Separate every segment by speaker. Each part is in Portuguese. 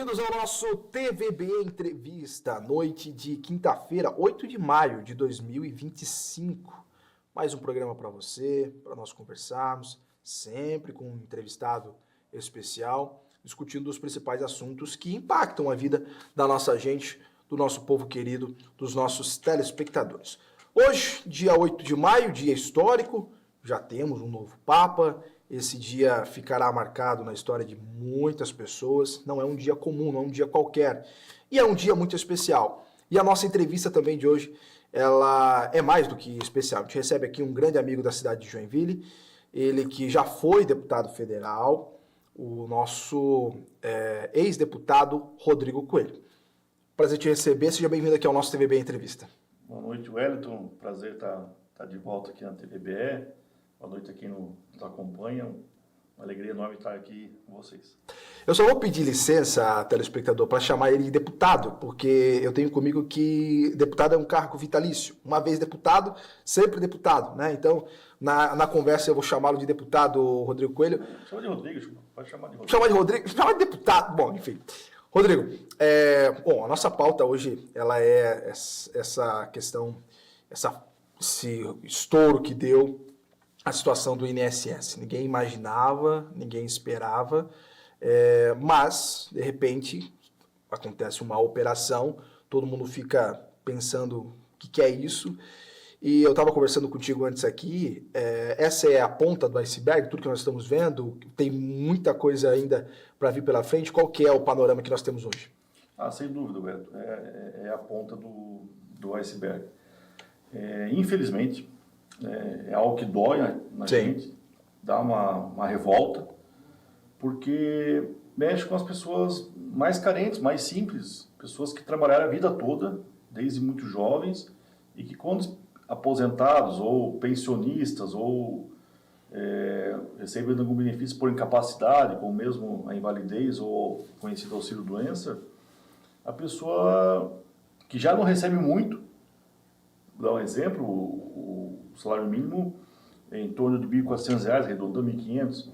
Speaker 1: Bem-vindos ao nosso TVB Entrevista, noite de quinta-feira, 8 de maio de 2025. Mais um programa para você, para nós conversarmos, sempre com um entrevistado especial, discutindo os principais assuntos que impactam a vida da nossa gente, do nosso povo querido, dos nossos telespectadores. Hoje, dia 8 de maio, dia histórico, já temos um novo Papa. Esse dia ficará marcado na história de muitas pessoas. Não é um dia comum, não é um dia qualquer. E é um dia muito especial. E a nossa entrevista também de hoje, ela é mais do que especial. A gente recebe aqui um grande amigo da cidade de Joinville, ele que já foi deputado federal, o nosso ex-deputado Rodrigo Coelho. Prazer te receber, seja bem-vindo aqui ao nosso TVB Entrevista.
Speaker 2: Boa noite, Wellington. Prazer estar de volta aqui na TVBE. Boa noite a quem nos acompanha. Uma alegria enorme estar aqui com vocês.
Speaker 1: Eu só vou pedir licença, telespectador, para chamar ele de deputado, porque eu tenho comigo que deputado é um cargo vitalício. Uma vez deputado, sempre deputado, né? Então, na conversa eu vou chamá-lo de deputado Rodrigo Coelho.
Speaker 2: Chama de Rodrigo, pode chamar de Rodrigo.
Speaker 1: Chama de Rodrigo, chama de deputado. Bom, enfim. Rodrigo, a nossa pauta hoje, ela é essa questão, esse estouro que deu a situação do INSS. Ninguém imaginava, ninguém esperava, mas, de repente, acontece uma operação, todo mundo fica pensando o que é isso, e eu estava conversando contigo antes aqui, essa é a ponta do iceberg, tudo que nós estamos vendo, tem muita coisa ainda para vir pela frente. Qual que é o panorama que nós temos hoje?
Speaker 2: Sem dúvida, Beto. É a ponta do iceberg. Infelizmente, é algo que dói na gente, dá uma revolta, porque mexe com as pessoas mais carentes, mais simples, pessoas que trabalharam a vida toda, desde muito jovens, e que quando aposentados ou pensionistas ou recebendo algum benefício por incapacidade, como mesmo a invalidez ou conhecido auxílio-doença, a pessoa que já não recebe muito, vou dar um exemplo, o salário mínimo é em torno de R$ 1.400, arredondando R$ 1.500.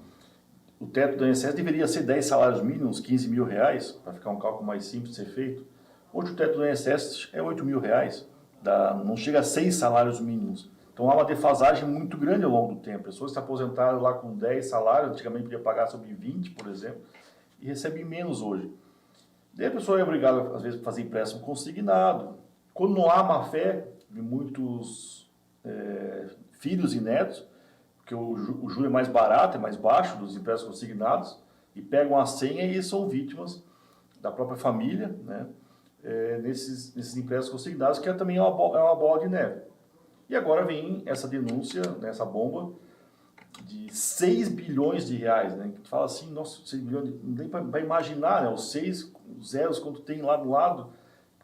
Speaker 2: O teto do INSS deveria ser 10 salários mínimos, R$ 15.000, para ficar um cálculo mais simples de ser feito. Hoje o teto do INSS é R$ 8.000, não chega a 6 salários mínimos. Então há uma defasagem muito grande ao longo do tempo. Pessoas que se aposentaram lá com 10 salários, antigamente podia pagar sobre 20, por exemplo, e recebem menos hoje. Daí a pessoa é obrigada, às vezes, a fazer empréstimo consignado. Quando não há má fé de muitos filhos e netos, porque o juro é mais barato, é mais baixo dos empréstimos consignados, e pegam a senha e são vítimas da própria família, né, nesses empréstimos consignados, que também é uma bola de neve. E agora vem essa denúncia, essa bomba de 6 bilhões de reais, né? Que tu fala assim, nossa, 6 bilhões, não tem para imaginar, né? Os 6 zeros quando tem lá do lado.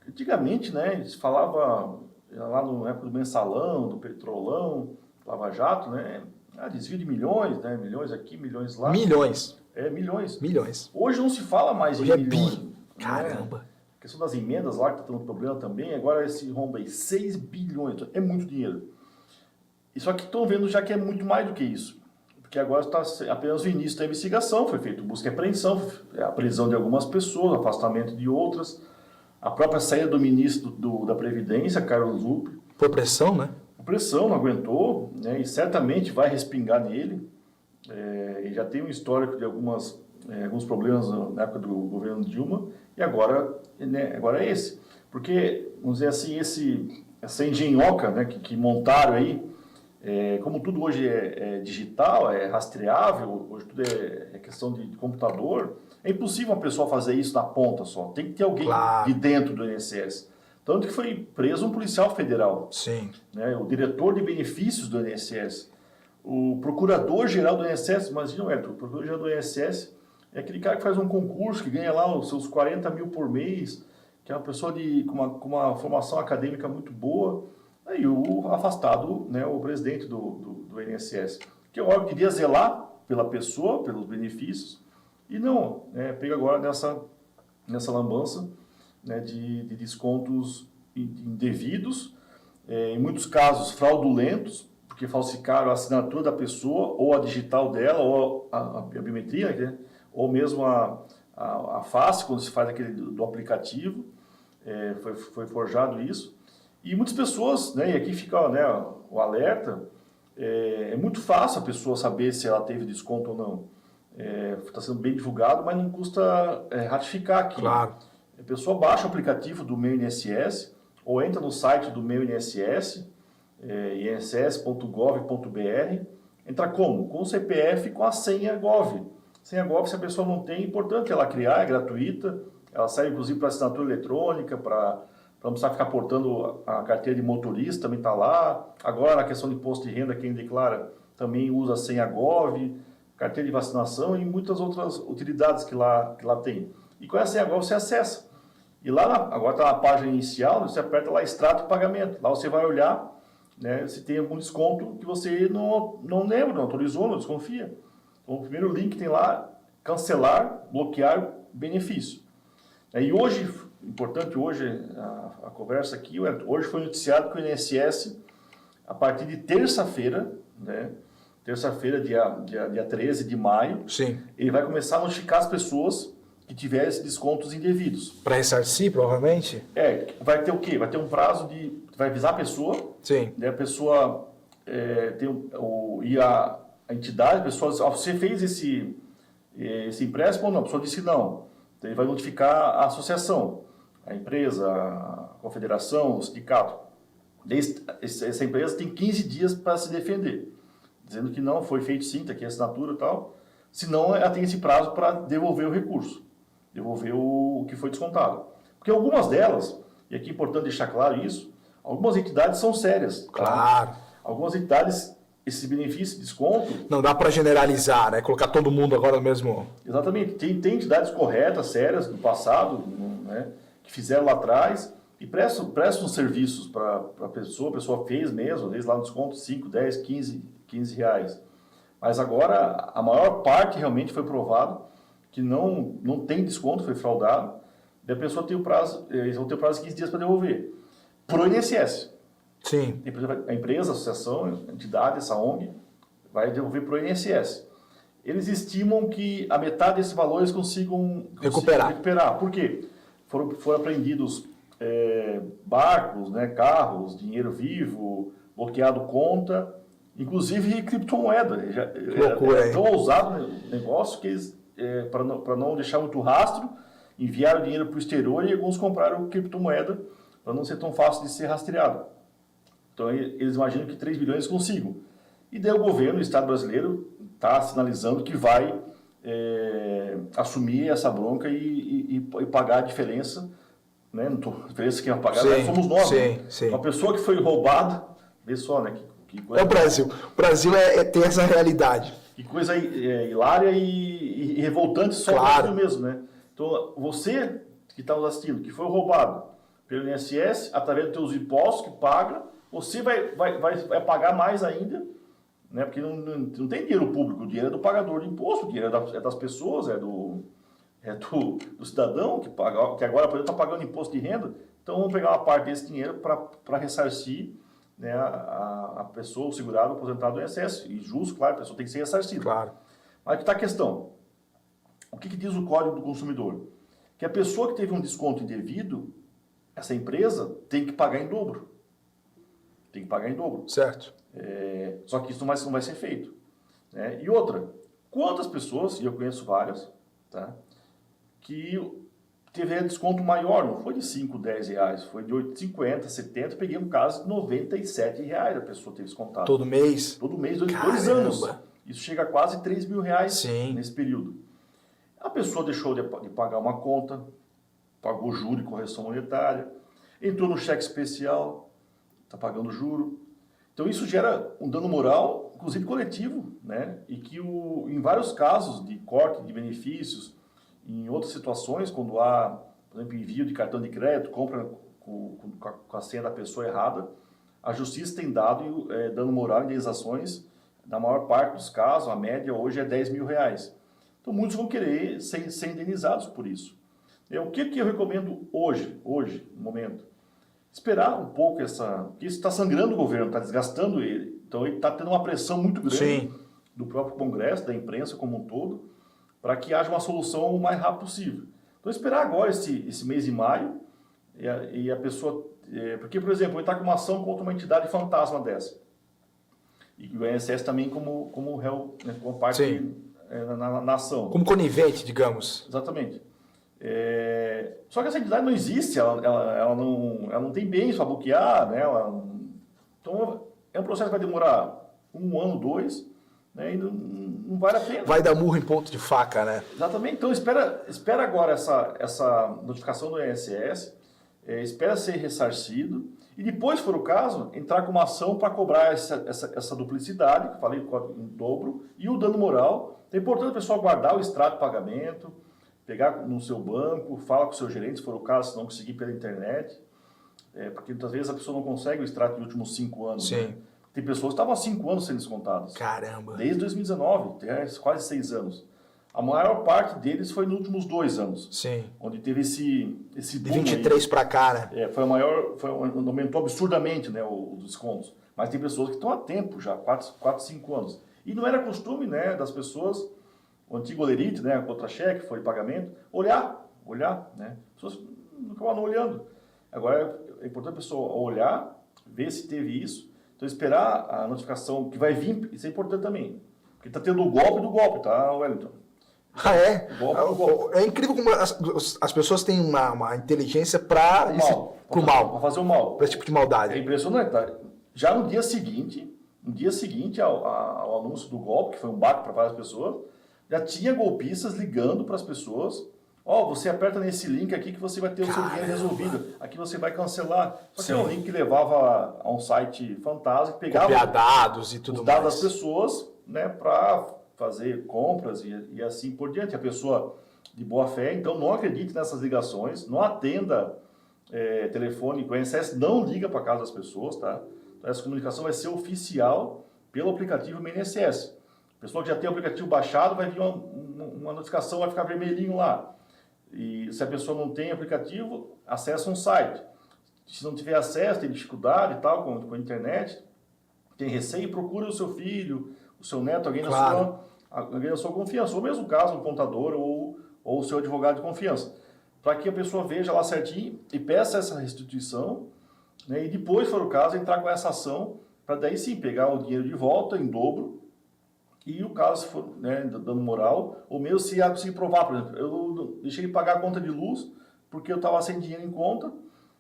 Speaker 2: Antigamente, né, se falava lá na época do mensalão, do petrolão, Lava Jato, né? Desvio de milhões, né? Milhões aqui, milhões lá.
Speaker 1: Milhões.
Speaker 2: Milhões.
Speaker 1: Milhões.
Speaker 2: Hoje não se fala mais
Speaker 1: hoje
Speaker 2: em milhões.
Speaker 1: Bi. Caramba.
Speaker 2: A questão das emendas lá, que está tendo problema também, agora esse rombo aí, 6 bilhões, é muito dinheiro. E só que estão vendo já que é muito mais do que isso. Porque agora está apenas o início da investigação, foi feito busca e apreensão, a prisão de algumas pessoas, afastamento de outras, a própria saída do ministro da Previdência, Carlos Lupe.
Speaker 1: Por pressão, né?
Speaker 2: Por pressão, não aguentou, né, e certamente vai respingar nele. E já tem um histórico de alguns problemas na época do governo Dilma, e agora é esse. Porque, vamos dizer assim, essa engenhoca, né, que montaram aí, como tudo hoje é digital, é rastreável, hoje tudo é questão de computador, é impossível uma pessoa fazer isso na ponta só. Tem que ter alguém de dentro do INSS. Tanto que foi preso um policial federal.
Speaker 1: Sim.
Speaker 2: Né, o diretor de benefícios do INSS. O procurador-geral do INSS, imagina, o procurador-geral do INSS é aquele cara que faz um concurso, que ganha lá os seus 40 mil por mês, que é uma pessoa com uma formação acadêmica muito boa. Aí o afastado, né, o presidente do INSS, que é o órgão que devia zelar pela pessoa, pelos benefícios, e não, pega agora nessa lambança, né, de descontos indevidos, em muitos casos fraudulentos, porque falsificaram a assinatura da pessoa, ou a digital dela, ou a biometria, né, ou mesmo a face, quando se faz aquele do aplicativo, foi forjado isso. E muitas pessoas, né, e aqui fica, né, o alerta, é muito fácil a pessoa saber se ela teve desconto ou não. Está sendo bem divulgado, mas não custa ratificar aqui.
Speaker 1: Claro.
Speaker 2: A pessoa baixa o aplicativo do Meu INSS ou entra no site do Meu INSS, inss.gov.br, entra como? Com o CPF e com a senha Gov. Senha Gov, se a pessoa não tem, é importante ela criar, é gratuita, ela serve inclusive para assinatura eletrônica, para não precisar ficar portando a carteira de motorista, também está lá. Agora, na questão de imposto de renda, quem declara também usa a senha Gov, carteira de vacinação e muitas outras utilidades que lá tem. E com a senha Gov você acessa. E lá, agora está na página inicial, você aperta lá extrato de pagamento. Lá você vai olhar, né, se tem algum desconto que você não lembra, não autorizou, não desconfia. Então, o primeiro link tem lá, cancelar, bloquear benefício. E hoje, importante hoje, a conversa aqui, hoje foi noticiado que o INSS, a partir de terça-feira, né, terça-feira, dia 13 de maio,
Speaker 1: Sim.
Speaker 2: ele vai começar a notificar as pessoas que tiverem esses descontos indevidos.
Speaker 1: Para ressarcir, provavelmente?
Speaker 2: Vai ter o quê? Vai ter um prazo de... Vai avisar a pessoa.
Speaker 1: Sim.
Speaker 2: Né, a pessoa e a entidade, a pessoa, você fez esse empréstimo ou não? A pessoa disse não. Então, ele vai notificar a associação, a empresa, a confederação, o sindicato. Essa empresa tem 15 dias para se defender, dizendo que não, foi feito sim, está aqui a assinatura e tal. Senão, ela tem esse prazo para devolver o recurso, devolver o que foi descontado. Porque algumas delas, e aqui é importante deixar claro isso, algumas entidades são sérias. Tá?
Speaker 1: Claro.
Speaker 2: Algumas entidades, esse benefício, desconto...
Speaker 1: Não dá para generalizar, né? Colocar todo mundo agora no mesmo...
Speaker 2: Exatamente. Tem entidades corretas, sérias, do passado, né, que fizeram lá atrás e prestam serviços para a pessoa fez mesmo, às vezes lá no desconto 5, 10, 15 reais. Mas agora, a maior parte realmente foi provado que não tem desconto, foi fraudado, e a pessoa tem o prazo, eles vão ter o prazo de 15 dias para devolver. Pro INSS.
Speaker 1: Sim.
Speaker 2: A empresa, a associação, a entidade, essa ONG, vai devolver para o INSS. Eles estimam que a metade desse valor eles consigam recuperar. Por quê? Foram apreendidos barcos, né, carros, dinheiro vivo, bloqueado conta, inclusive criptomoeda.
Speaker 1: Loucura,
Speaker 2: é tão ousado o negócio que eles, para não deixar muito rastro, enviaram dinheiro para o exterior e alguns compraram criptomoeda para não ser tão fácil de ser rastreado. Então, eles imaginam que 3 bilhões consigam. E daí o governo, o Estado brasileiro, está sinalizando que vai assumir essa bronca e pagar a diferença. Né? A diferença que vai pagar somos nós.
Speaker 1: Sim,
Speaker 2: né?
Speaker 1: sim.
Speaker 2: Uma pessoa que foi roubada, vê só, né? Que coisa,
Speaker 1: é o Brasil. O Brasil tem essa realidade.
Speaker 2: Que coisa hilária e revoltante só no Brasil mesmo, né? Então, você que está nos assistindo, que foi roubado pelo INSS, através dos seus impostos que paga, você vai pagar mais ainda, né? Porque não tem dinheiro público, o dinheiro é do pagador de imposto, o dinheiro é das pessoas, é do cidadão que agora, por exemplo, está pagando imposto de renda. Então, vamos pegar uma parte desse dinheiro para ressarcir, né, a pessoa, o segurado, o aposentado do INSS. E justo, claro, a pessoa tem que ser ressarcida.
Speaker 1: Claro.
Speaker 2: Mas aqui está a questão. O que diz o Código do Consumidor? Que a pessoa que teve um desconto indevido, essa empresa tem que pagar em dobro. Tem que pagar em dobro.
Speaker 1: Certo.
Speaker 2: Só que isso não vai ser feito. Né? E outra, quantas pessoas, e eu conheço várias, tá, que teve desconto maior, não foi de 5, 10 reais, foi de 8, 50, 70, peguei um caso de 97 reais a pessoa teve descontado.
Speaker 1: Todo mês?
Speaker 2: Todo mês, 2 anos. Isso chega a quase 3 mil reais nesse período. A pessoa deixou de pagar uma conta, pagou juro e correção monetária, entrou no cheque especial, está pagando juro. Então isso gera um dano moral, inclusive coletivo, né? E que em vários casos de corte de benefícios, em outras situações, quando há, por exemplo, envio de cartão de crédito, compra com a senha da pessoa errada, a justiça tem dado dano moral e indenizações, na maior parte dos casos, a média hoje é 10 mil reais. Então muitos vão querer ser indenizados por isso. O que eu recomendo hoje, no momento? Esperar um pouco porque isso está sangrando o governo, está desgastando ele. Então ele está tendo uma pressão muito grande do próprio Congresso, da imprensa como um todo, para que haja uma solução o mais rápido possível. Então, esperar agora esse mês de maio e a pessoa... porque, por exemplo, ele está com uma ação contra uma entidade fantasma dessa. E o INSS também como réu, né, como parte na ação.
Speaker 1: Como conivente, digamos.
Speaker 2: Exatamente. Só que essa entidade não existe, ela não tem bens para bloquear, né? Então, é um processo que vai demorar 1 ano, 2, né? E não vale a pena.
Speaker 1: Vai dar murro em ponto de faca, né?
Speaker 2: Exatamente. Então, espera agora essa notificação do INSS, espera ser ressarcido, e depois, se for o caso, entrar com uma ação para cobrar essa duplicidade, que eu falei em dobro, e o dano moral. É importante o pessoal guardar o extrato de pagamento, pegar no seu banco, fala com o seu gerente, se for o caso, se não conseguir pela internet, porque muitas vezes a pessoa não consegue o extrato dos últimos 5 anos.
Speaker 1: Sim.
Speaker 2: Né? Tem pessoas que estavam há 5 anos sendo descontadas.
Speaker 1: Caramba!
Speaker 2: Desde 2019, quase 6 anos. A maior parte deles foi nos últimos 2 anos.
Speaker 1: Sim.
Speaker 2: Onde teve esse
Speaker 1: De
Speaker 2: boom
Speaker 1: 23 para cá, né?
Speaker 2: Aumentou absurdamente, né, os descontos. Mas tem pessoas que estão há tempo já, 4, 5 anos. E não era costume, né, das pessoas, o antigo olerite, né, contra-cheque, folha de pagamento, olhar, né? As pessoas não acabaram olhando. Agora é importante a pessoa olhar, ver se teve isso. Então esperar a notificação que vai vir, isso é importante também. Porque está tendo o golpe do golpe, tá, Wellington?
Speaker 1: Ah, é?
Speaker 2: Golpe.
Speaker 1: É incrível como as pessoas têm uma inteligência para o mal.
Speaker 2: Para fazer o mal.
Speaker 1: Para esse tipo de maldade.
Speaker 2: É impressionante, tá? Já no dia seguinte ao anúncio do golpe, que foi um baque para várias pessoas, já tinha golpistas ligando para as pessoas: você aperta nesse link aqui que você vai ter o seu dinheiro resolvido. Aqui você vai cancelar. Só que é um link que levava a um site fantasma, que pegava
Speaker 1: copiar dados e tudo
Speaker 2: os dados
Speaker 1: mais.
Speaker 2: das pessoas, né, para fazer compras e assim por diante. A pessoa de boa fé, então não acredite nessas ligações, não atenda telefone, o INSS não liga para casa das pessoas, tá? Então, essa comunicação vai ser oficial pelo aplicativo INSS. A pessoa que já tem o aplicativo baixado vai vir uma notificação, vai ficar vermelhinho lá. E se a pessoa não tem aplicativo, acessa um site. Se não tiver acesso, tem dificuldade e tal com a internet, tem receio, procura o seu filho, o seu neto, alguém da sua confiança. Ou mesmo caso, um contador ou o seu advogado de confiança. Para que a pessoa veja lá certinho e peça essa restituição, né, e depois, se for o caso, entrar com essa ação para daí sim pegar o dinheiro de volta em dobro. E o caso, se for, né, dano moral, ou mesmo se conseguir provar, por exemplo, eu deixei de pagar a conta de luz porque eu estava sem dinheiro em conta,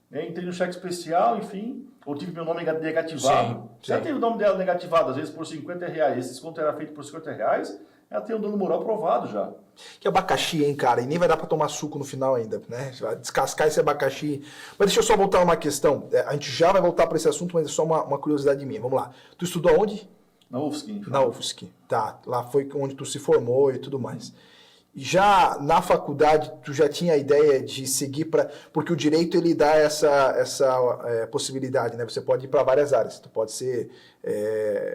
Speaker 2: né, entrei no cheque especial, enfim, ou tive meu nome negativado.
Speaker 1: Sim.
Speaker 2: Já teve o nome dela negativado, às vezes por R$50, esse desconto era feito por R$50, ela tem um dano moral provado já.
Speaker 1: Que abacaxi, hein, cara? E nem vai dar pra tomar suco no final ainda, né? Você vai descascar esse abacaxi. Mas deixa eu só voltar uma questão. A gente já vai voltar para esse assunto, mas é só uma curiosidade minha. Vamos lá. Tu estudou onde?
Speaker 2: Na UFSC.
Speaker 1: Na UFSC. Tá. Lá foi onde tu se formou e tudo mais. Já na faculdade, tu já tinha a ideia de seguir para... Porque o direito, ele dá essa possibilidade, né? Você pode ir para várias áreas. Tu pode ser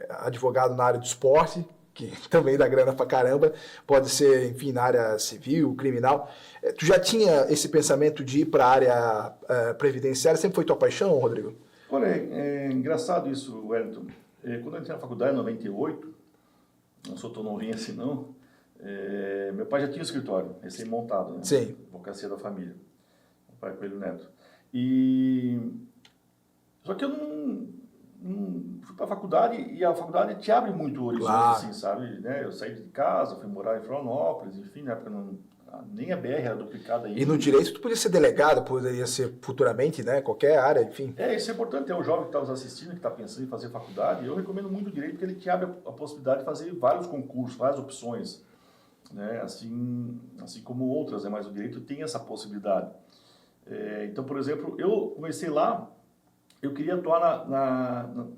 Speaker 1: advogado na área do esporte, que também dá grana pra caramba, pode ser, enfim, na área civil, criminal. Tu já tinha esse pensamento de ir para a área previdenciária? Sempre foi tua paixão, Rodrigo?
Speaker 2: Olha, é engraçado isso, Wellington. Quando eu entrei na faculdade em 98, não sou tão novinho assim não, meu pai já tinha um escritório, recém-montado, né?
Speaker 1: Sim.
Speaker 2: Advocacia da família, o pai Coelho Neto. Só que eu não fui para a faculdade, e a faculdade te abre muito o horizonte,
Speaker 1: claro.
Speaker 2: Assim, sabe? Né? Eu saí de casa, fui morar em Florianópolis, enfim, na época nem a BR era duplicada ainda.
Speaker 1: E no direito tu podia ser delegado, poderia ser futuramente, né? Qualquer área, enfim.
Speaker 2: Isso é importante. É um jovem que está nos assistindo, que está pensando em fazer faculdade. Eu recomendo muito o direito, porque ele te abre a possibilidade de fazer vários concursos, várias opções, né? Assim como outras, né? Mas o direito tem essa possibilidade. Então, por exemplo, eu comecei lá, eu queria atuar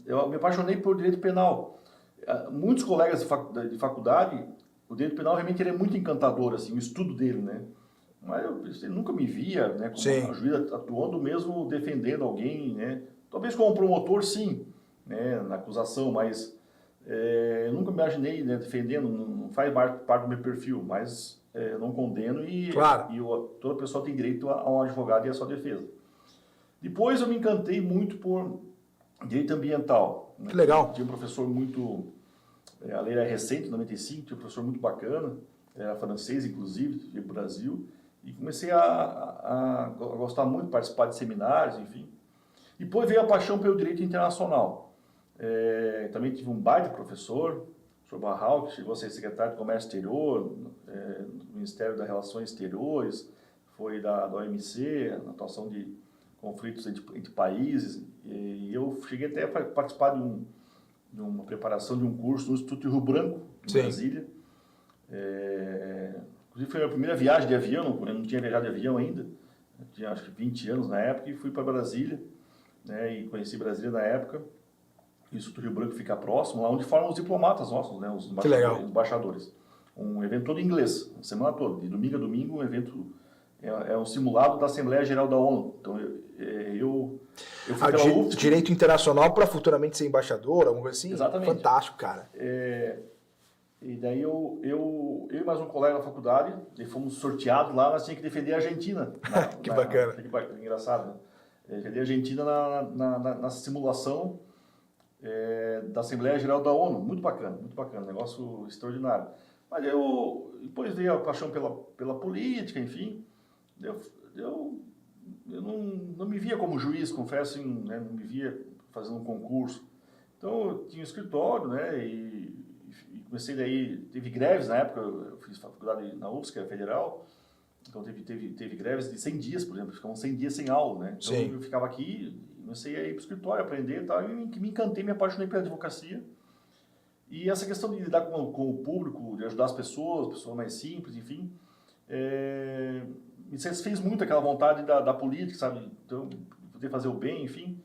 Speaker 2: eu me apaixonei por direito penal. Muitos colegas de faculdade, o direito penal realmente ele é muito encantador, assim, o estudo dele, né? Mas eu nunca me via, né, como a juiz atuando mesmo defendendo alguém, né? Talvez como promotor, sim, né, na acusação, mas eu nunca me imaginei, né, defendendo, não faz parte do meu perfil, mas eu não condeno
Speaker 1: claro.
Speaker 2: Toda pessoa tem direito a um advogado e a sua defesa. Depois eu me encantei muito por direito ambiental. Né?
Speaker 1: Que legal.
Speaker 2: Tinha um professor a lei era recente, 95, tinha um professor muito bacana, era francês, inclusive, veio para o Brasil, e comecei a gostar muito, participar de seminários, enfim. Depois veio a paixão pelo direito internacional. Também tive um baita professor, o professor Barral, que chegou a ser secretário de Comércio Exterior, no Ministério das Relações Exteriores, foi da OMC, na atuação de conflitos entre países, e eu cheguei até a participar de uma preparação de um curso no Instituto Rio Branco, em Brasília. Inclusive foi a minha primeira viagem de avião, eu não tinha viajado de avião ainda, eu tinha acho que 20 anos na época, e fui para Brasília, né, e conheci Brasília na época. O Instituto Rio Branco fica próximo, lá onde formam os diplomatas nossos, né, os embaixadores. Um evento todo em inglês, a semana toda, de domingo a domingo, um evento, é um simulado da Assembleia Geral da ONU. Então eu fui pela UFSC.
Speaker 1: Direito internacional para futuramente ser embaixador, alguma coisa assim?
Speaker 2: Exatamente.
Speaker 1: Fantástico, cara.
Speaker 2: E daí eu e mais um colega da faculdade, e fomos sorteados lá, nós tínhamos que defender a Argentina.
Speaker 1: Que bacana.
Speaker 2: Que engraçado, né? Defender a Argentina na simulação da Assembleia Geral da ONU. Muito bacana, negócio extraordinário. Mas depois veio a paixão pela política, enfim. Eu não me via como juiz, confesso, né, não me via fazendo um concurso. Então eu tinha um escritório, né, e comecei daí, teve greves na época, eu fiz faculdade na UFSC, que era federal, então teve greves de 100 dias, por exemplo, ficavam 100 dias sem aula, né? Então eu ficava aqui, comecei a ir para o escritório, aprender e tal, e me encantei, me apaixonei pela advocacia. E essa questão de lidar com o público, de ajudar as pessoas mais simples, enfim, me satisfez muito aquela vontade da política, sabe? Então, poder fazer o bem, enfim.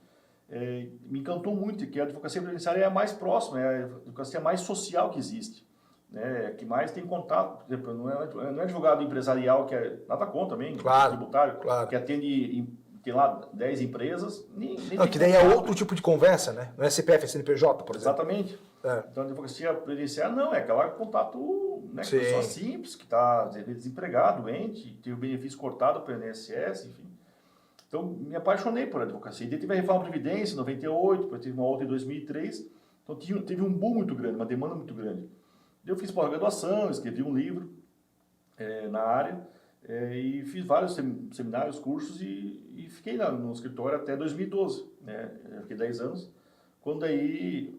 Speaker 2: Me encantou muito, que a advocacia previdenciária é a mais próxima, é a advocacia mais social que existe, né? Que mais tem contato, por exemplo, não é advogado empresarial, que é nada contra também, tributário, que atende, tem lá 10 empresas,
Speaker 1: que daí é outro tipo de conversa, né? Não é CPF, é CNPJ, por exemplo.
Speaker 2: Exatamente. Então a advocacia previdenciária não, é aquela contato, né, com pessoa simples, que está desempregado, doente, teve o benefício cortado pelo INSS, enfim. Então, me apaixonei por advocacia. E daí teve a reforma da Previdência em 98, depois teve uma outra em 2003. Então, teve um boom muito grande, uma demanda muito grande. Eu fiz pós-graduação, escrevi um livro na área, e fiz vários seminários, cursos, e fiquei lá no escritório até 2012. Né? Eu fiquei 10 anos, quando aí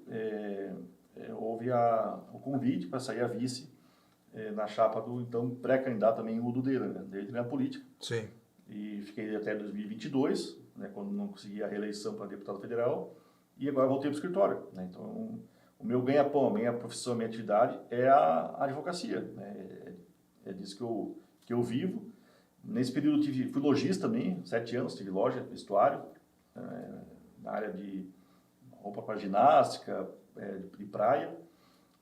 Speaker 2: houve o convite para sair a vice na chapa do, então, pré-candidato também, o Dudeira, né? Desde na política.
Speaker 1: Sim.
Speaker 2: E fiquei até 2022, né, quando não consegui a reeleição para deputado federal, e agora voltei para o escritório. Né? Então, o meu ganha-pão, a minha profissão, a minha atividade é a advocacia. Né? É disso que eu vivo. Nesse período fui lojista também, 7 anos, tive loja, vestuário, na área de roupa para ginástica, de praia.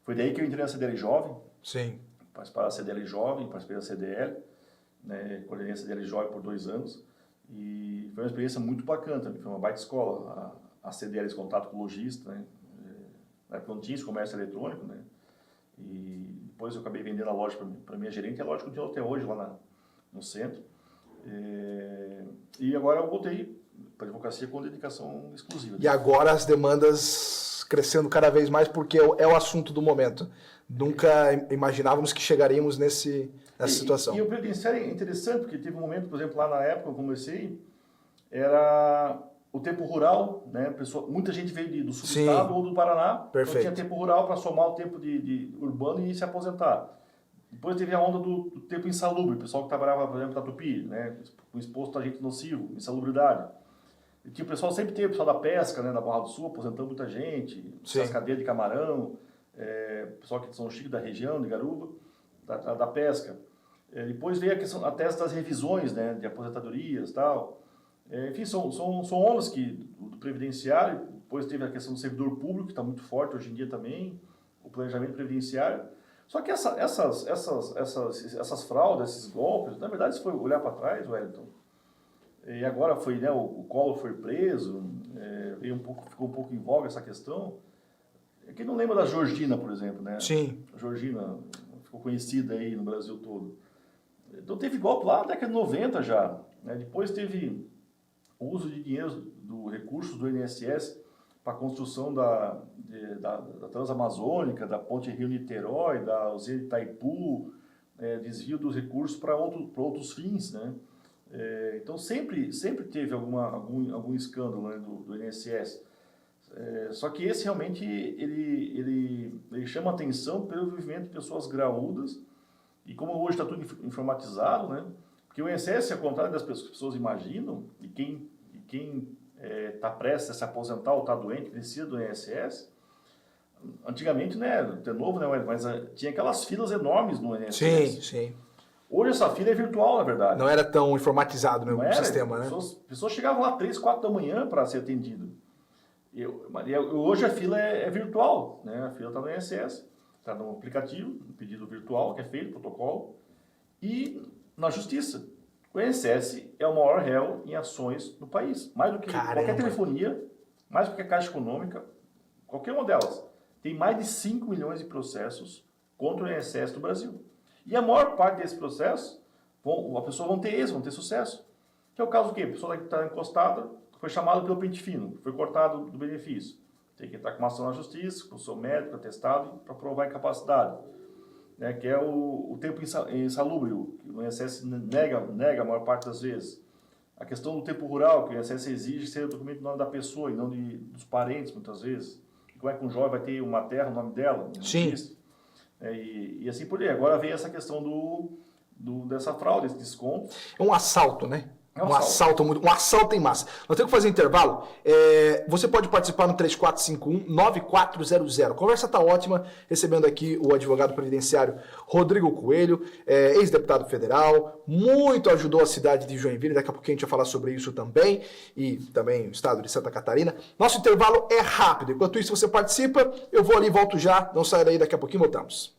Speaker 2: Foi daí que eu entrei na CDL Jovem.
Speaker 1: Sim.
Speaker 2: Participei da CDL Jovem, participei da CDL. Né, coordenei a CDL Jovem por 2 anos, e foi uma experiência muito bacana também, foi uma baita escola, a CDL, esse contato com o lojista, né, na época não tinha esse comércio eletrônico, né, e depois eu acabei vendendo a loja para minha gerente, e a loja continua até hoje lá no centro, e agora eu voltei para a advocacia com dedicação exclusiva.
Speaker 1: E agora as demandas crescendo cada vez mais, porque é o assunto do momento. Nunca imaginávamos que chegaríamos nessa situação.
Speaker 2: E o previdenciário é interessante, porque teve um momento, por exemplo, lá na época que eu comecei, era o tempo rural, né? Muita gente veio do subestado ou do Paraná,
Speaker 1: Perfeito.
Speaker 2: Então tinha tempo rural para somar o tempo de urbano e se aposentar. Depois teve a onda do tempo insalubre, o pessoal que trabalhava, por exemplo, na Tupi, né? Com exposto a agente nocivo, insalubridade. E tinha o pessoal, sempre teve o pessoal da pesca, né? Na Barra do Sul, aposentando muita gente, pescadeira de camarão, pessoal aqui de São Chico, da região, de Garuba, da pesca. Depois veio a tese das revisões, né, de aposentadorias e tal. Enfim, são ondas do previdenciário. Depois teve a questão do servidor público, que está muito forte hoje em dia também, o planejamento previdenciário. Só que essas fraudes, esses golpes, na verdade, se for olhar para trás, Wellington, e agora foi, né, o Collor foi preso, ficou um pouco em voga essa questão. Quem não lembra da Georgina, por exemplo, né?
Speaker 1: Sim.
Speaker 2: A Georgina ficou conhecida aí no Brasil todo. Então teve golpe lá na década de 90 já. Né? Depois teve o uso de dinheiro, recursos do INSS para a construção da Transamazônica, da Ponte Rio-Niterói, da usina de Itaipu, desvio dos recursos para outros fins, né? Então sempre teve algum escândalo, né, do INSS. Só que esse realmente ele chama atenção pelo envolvimento de pessoas graúdas, e como hoje está tudo informatizado, né? Porque o INSS, ao contrário das pessoas que as pessoas imaginam, e quem está prestes a se aposentar ou está doente, precisa do INSS, antigamente, né, de novo, né, mas tinha aquelas filas enormes no INSS.
Speaker 1: Sim, sim.
Speaker 2: Hoje essa fila é virtual, na verdade.
Speaker 1: Não era tão informatizado, né, o sistema, né?
Speaker 2: Pessoas chegavam lá 3, 4 da manhã para ser atendido. Hoje a fila é virtual, né? A fila está no INSS, está no aplicativo, no pedido virtual que é feito, protocolo, e na justiça. O INSS é o maior réu em ações no país. Mais do que qualquer telefonia, mais do que a Caixa Econômica, qualquer uma delas. Tem mais de 5 milhões de processos contra o INSS do Brasil. E a maior parte desses processos, a pessoa vão ter êxito, vão ter sucesso. Que é o caso do quê? A pessoa que está encostada, foi chamada pelo pente fino, foi cortado do benefício. Tem que entrar com uma ação na justiça, com o seu médico, atestado, para provar a incapacidade. Né, que é o tempo insalubre, que o INSS nega a maior parte das vezes. A questão do tempo rural, que o INSS exige ser o documento no nome da pessoa e não dos parentes, muitas vezes. E como é que um jovem vai ter uma terra no nome dela?
Speaker 1: Sim.
Speaker 2: E assim por aí. Agora vem essa questão dessa fraude, desse desconto.
Speaker 1: É um assalto, né? Um assalto em massa. Nós temos que fazer intervalo. Você pode participar no 3451-9400. A conversa está ótima, recebendo aqui o advogado previdenciário Rodrigo Coelho, ex-deputado federal, muito ajudou a cidade de Joinville, daqui a pouquinho a gente vai falar sobre isso também, e também o estado de Santa Catarina. Nosso intervalo é rápido, enquanto isso você participa, eu vou ali e volto já, não saia daí, daqui a pouquinho voltamos.